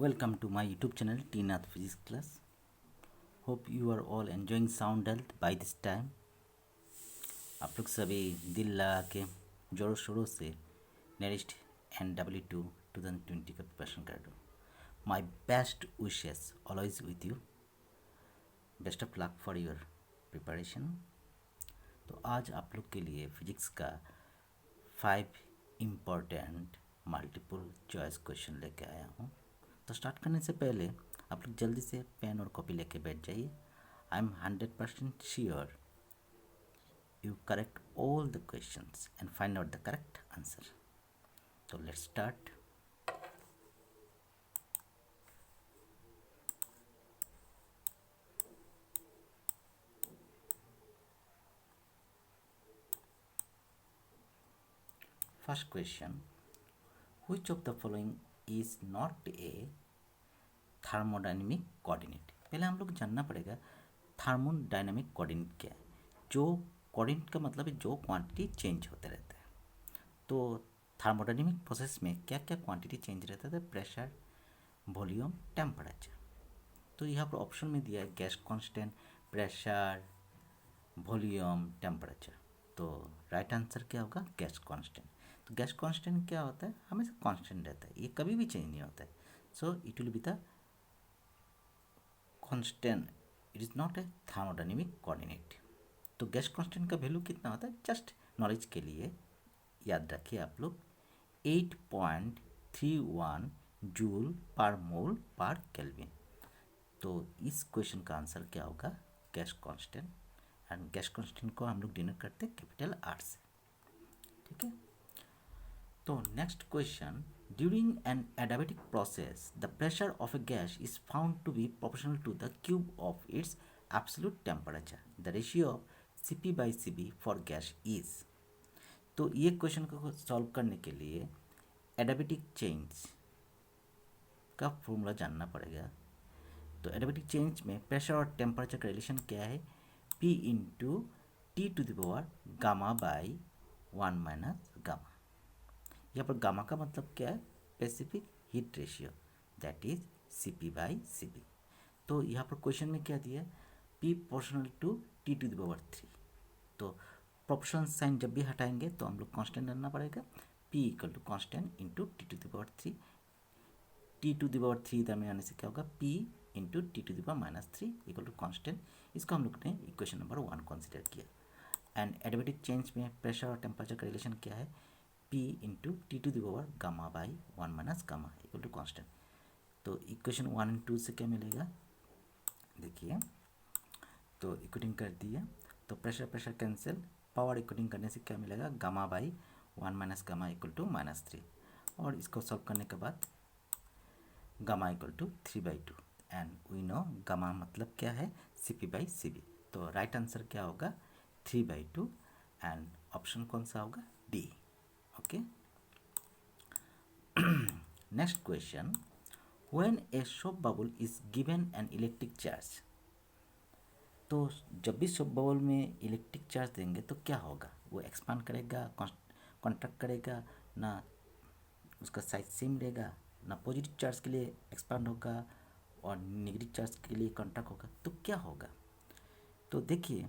Welcome to my YouTube channel T Nath Physics Class. Hope you are all enjoying sound health by this time. आप लोग सभी दिल लगा के जोरों शोरों से नेरिस्ट NW2 2020 का प्रिपरेशन कर रहे हो. My best wishes always with you. Best of luck for your preparation. तो आज आप लोग के लिए फिजिक्स का 5 इम्पॉर्टेंट मल्टीपल चॉइस क्वेश्चन लेके आया हूँ. तो स्टार्ट करने से पहले आप लोग जल्दी से पेन और कॉपी लेके बैठ जाइए. I am 100% sure you correct all the questions and find out the correct answer. So let's start. First question, which of the following is not a thermodynamic coordinate? पहले हम लोग जानना पड़ेगा थर्मोडायनामिक कोऑर्डिनेट क्या है. जो कोऑर्डिनेट का मतलब है जो क्वांटिटी चेंज होते रहते हैं. तो थर्मोडायनामिक प्रोसेस में क्या क्या क्वांटिटी चेंज रहता है? Pressure, volume, temperature. तो यहाँ पर ऑप्शन में दिया है gas constant, pressure, volume, temperature. तो राइट आंसर क्या होगा? Gas constant. तो गैस कांस्टेंट क्या होता है? हमेशा कांस्टेंट रहता है, ये कभी भी चेंज नहीं होता है. So it will be the constant. It is not a thermodynamic coordinate. तो गैस कांस्टेंट का वैल्यू कितना होता है? जस्ट नॉलेज के लिए याद रखिए आप लोग, 8.31 जूल पर मोल पर केल्विन. तो इस क्वेश्चन का आंसर क्या होगा? Gas constant. And gas constant को हम लोग डिनोट करते हैं कैपिटल आर से. ठीक है. तो next question, during an adiabatic process the pressure of a gas is found to be proportional to the cube of its absolute temperature. The ratio of CP/CB for gas is. तो ये question को solve करने के लिए adiabatic change का formula जानना पड़ेगा. तो एडियाबेटिक चेंज में प्रेशर और टेम्परेचर का रिलेशन क्या है? P into T to the power gamma by 1 minus gamma. यहाँ पर गामा का मतलब क्या है? Specific heat ratio, that is CP/CB. तो यहाँ पर क्वेश्चन में क्या दिया है? P proportional to T to the power 3. तो प्रोपोर्शन साइन जब भी हटाएंगे तो हम लोग कांस्टेंट डालना पड़ेगा. P equal to constant into T to the power 3. T to the power 3 इधर में आने से क्या होगा? P into T to the power -3 equal to constant. इसको हम लोग ने इक्वेशन नंबर 1 कंसिडर किया. एंड एडियाबेटिक चेंज में प्रेशर और टेम्परेचर का रिलेशन क्या है? P into T to the power gamma by 1 minus gamma equal to constant. तो इक्वेशन 1 एंड 2 से क्या मिलेगा? देखिए, तो इक्वेटिंग कर दिया तो प्रेशर कैंसिल, पावर इक्वेटिंग करने से क्या मिलेगा? Gamma by 1 minus gamma equal to -3. और इसको सॉल्व करने के बाद gamma equal to 3/2. And we know gamma मतलब क्या है? CP/CB. तो राइट आंसर क्या होगा? 3/2. एंड ऑप्शन कौन सा होगा? D. Okay. Next question, when a soap bubble is given an electric charge. तो जब भी सोप बबल में इलेक्ट्रिक चार्ज देंगे तो क्या होगा? वो एक्सपांड करेगा, कॉन्ट्रैक्ट करेगा ना, उसका साइज सेम रहेगा ना. पॉजिटिव चार्ज के लिए एक्सपांड होगा और नेगेटिव चार्ज के लिए कॉन्ट्रैक्ट होगा. तो क्या होगा? तो देखिए,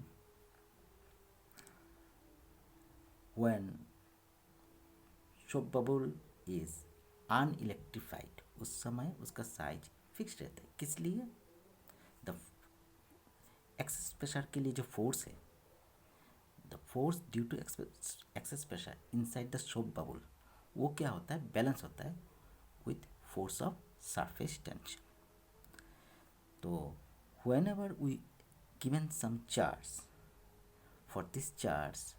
व्हेन सोप बबल इज अनइलेक्ट्रिफाइड उस समय उसका साइज फिक्स रहता है. किस लिए? द एक्सेस प्रेशर के लिए जो फोर्स है, the force due to excess pressure inside the soap bubble, वो क्या होता है? बैलेंस होता है with force of surface tension. तो whenever we given some charge, for this charge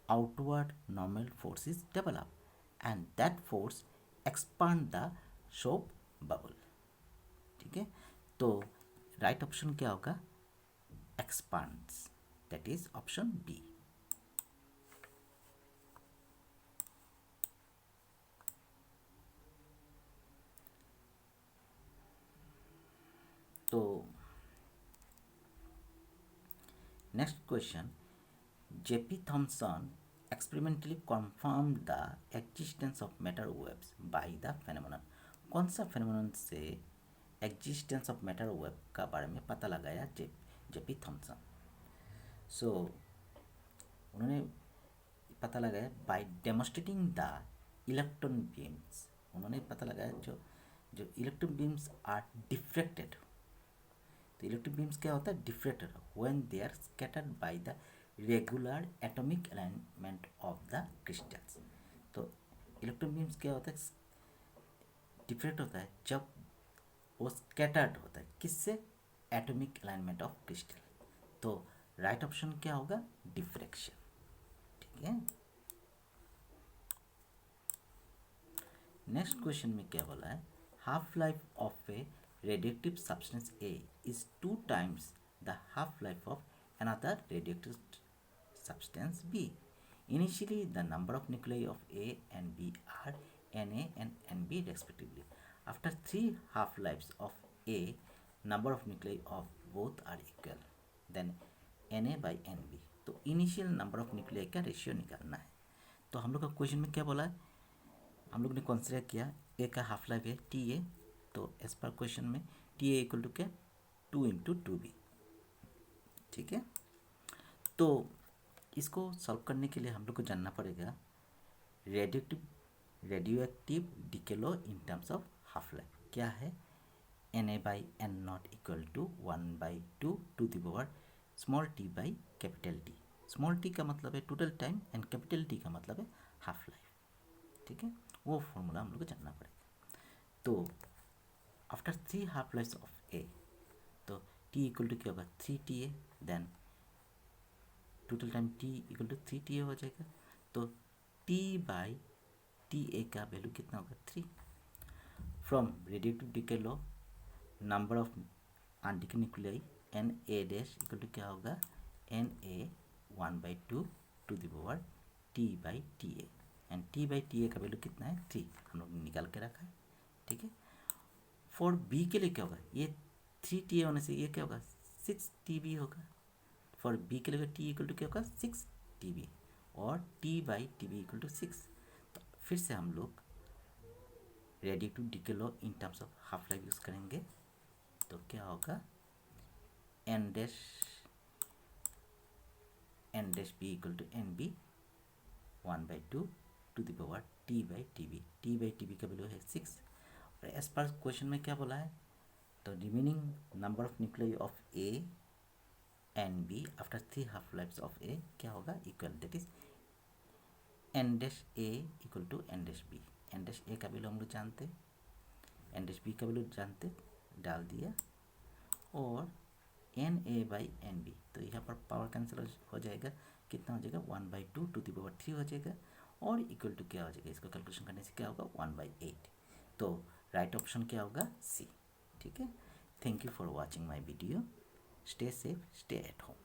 outward normal force is developed and that force expand the soap bubble. ठीक है. तो राइट ऑप्शन क्या होगा? Expands, that is option B. तो next question, J.P. Thomson experimentally confirmed the existence of matter waves by the phenomenon कौन सा phenomenon से existence of matter wave का बारे में पता लगाया जेपी थॉमसन। सो उन्होंने पता लगाया by demonstrating the electron beams. उन्होंने पता लगाया जो जो इलेक्ट्रॉन बीम्स आर डिफ्रेक्टेड। तो इलेक्ट्रॉन बीम्स क्या होता है? Diffracted when they are scattered by the regular atomic alignment of the crystals. तो इलेक्ट्रॉन बीम्स क्या होता है? डिफ्रेक्ट होता है जब वो स्कैटर्ड होता है, किससे? Atomic alignment of crystal. तो राइट ऑप्शन क्या होगा? डिफ्रैक्शन। ठीक है। नेक्स्ट क्वेश्चन में क्या बोला है? Half life of A radioactive substance A is 2 times the half life of another radioactive substance B. Initially, the number of nuclei of A and B are Na and Nb respectively. After 3 half-lives of A, number of nuclei of both are equal. Then Na by Nb. तो initial number of nuclei का ratio निकालना है। तो हम लोग का question में क्या बोला है? हम लोग ने कंसिडर किया ए का हाफ लाइफ है टी ए। तो एज पर क्वेश्चन में टी ए इक्वल टू क्या? 2 × 2b। ठीक है। तो इसको सॉल्व करने के लिए हम लोग को जानना पड़ेगा radioactive decay law in terms of half life क्या है? Na/n0 equal to 1/2 to the power small T by capital T. Small T का मतलब है total time and capital T का मतलब है हाफ लाइफ। ठीक है, वो फॉर्मूला हम लोग को जानना पड़ेगा। तो after 3 half life of A, तो टी इक्वल टू क्या होगा? 3Ta। Then total time T equal to 3Ta हो जाएगा। तो T/Ta का वैल्यू कितना होगा? 3। From radiative decay law number of undecayed nuclei Na equal to क्या होगा? Na 1/2 to the power T/Ta and T/Ta का वैल्यू कितना है? 3 हम लोग ने निकाल के रखा है। ठीक है। फॉर बी के लिए क्या होगा? ये 3Ta होने से ये क्या होगा? 6Tb होगा। फॉर बी के लिए टी इक्वल टू क्या होगा? 6Tb और T/Tb इक्वल टू 6। तो फिर से हम लोग radiative decay law in terms of half life use करेंगे। तो क्या होगा? n' b equal to Nb 1/2 to the power T/Tb। T/Tb का वैल्यू है 6। और एज पर क्वेश्चन में क्या बोला है? तो remaining number of nuclei of A and B after 3 half lives of A क्या होगा? Equal, that is n' a equal to n' b। n' का वैल्यू हम लोग जानते, n' b का वैल्यू जानते, डाल दिया और Na/Nb। तो यहाँ पर पावर कैंसिल हो जाएगा। कितना हो जाएगा? 1/2 टू द पावर 3 हो जाएगा और इक्वल टू क्या हो जाएगा? इसको कैलकुलेशन करने से क्या होगा? 1/8। तो राइट ऑप्शन क्या होगा? सी। ठीक है। Thank you for watching my video. Stay safe, stay at home.